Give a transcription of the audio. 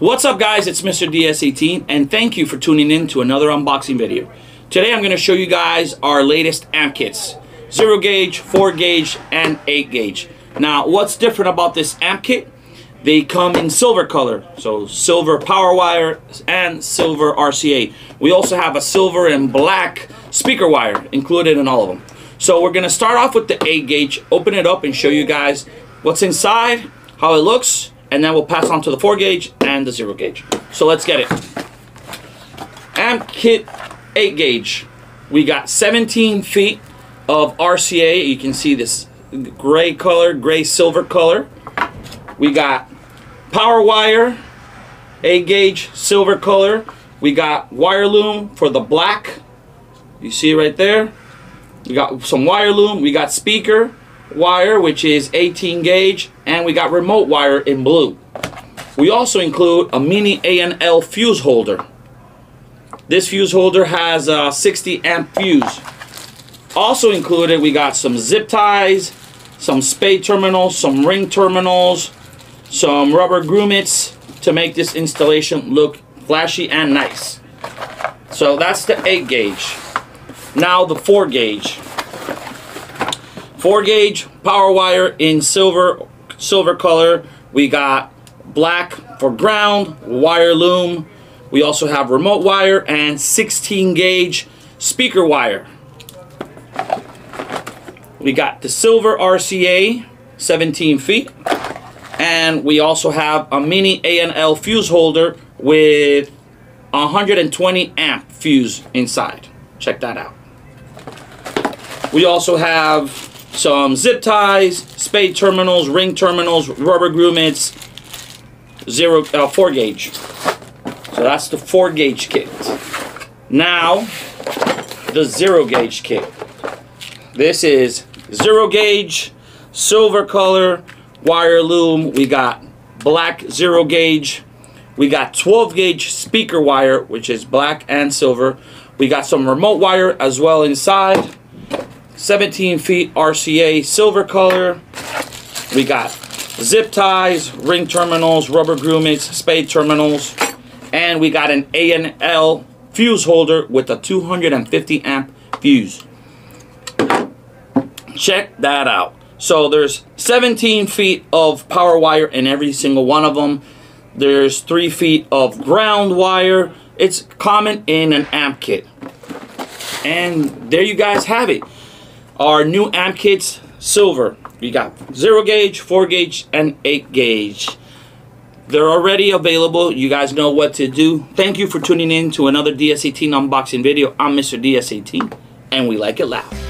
What's up guys, it's Mr. DS18 and thank you for tuning in to another unboxing video. Today I'm going to show you guys our latest amp kits. 0 gauge, 4 gauge, and 8 gauge. Now what's different about this amp kit? They come in silver color, so silver power wire and silver RCA. We also have a silver and black speaker wire included in all of them. So we're going to start off with the 8 gauge, open it up and show you guys what's inside, how it looks, and then we'll pass on to the 4 gauge and the 0 gauge. So let's get it. Amp kit 8 gauge. We got 17 feet of RCA. You can see this gray color, gray silver color. We got power wire, 8 gauge, silver color. We got wire loom for the black. You see it right there. We got some wire loom. We got speaker wire, which is 18 gauge, and we got remote wire in blue. We also include a mini A&L fuse holder. This fuse holder has a 60 amp fuse. Also included, we got some zip ties, some spade terminals, some ring terminals, some rubber grommets to make this installation look flashy and nice. So that's the 8 gauge. Now the 4 gauge. 4 gauge power wire in silver color. We got black for ground, wire loom. We also have remote wire and 16 gauge speaker wire. We got the silver RCA, 17 feet. And we also have a mini A&L fuse holder with 120 amp fuse inside. Check that out. We also have some zip ties, spade terminals, ring terminals, rubber grommets, 4 gauge. So that's the 4 gauge kit. Now, the 0 gauge kit. This is 0 gauge, silver color, wire loom. We got black 0 gauge. We got 12 gauge speaker wire, which is black and silver. We got some remote wire as well inside. 17 feet RCA silver color. We got zip ties, ring terminals, rubber grommets, spade terminals, and we got an A&L fuse holder with a 250 amp fuse. Check that out. So there's 17 feet of power wire in every single one of them. There's 3 feet of ground wire. It's common in an amp kit. And there you guys have it. Our new amp kits, silver. We got 0 gauge, 4 gauge, and 8 gauge. They're already available. You guys know what to do. Thank you for tuning in to another DS18 unboxing video. I'm Mr. DS18, and we like it loud.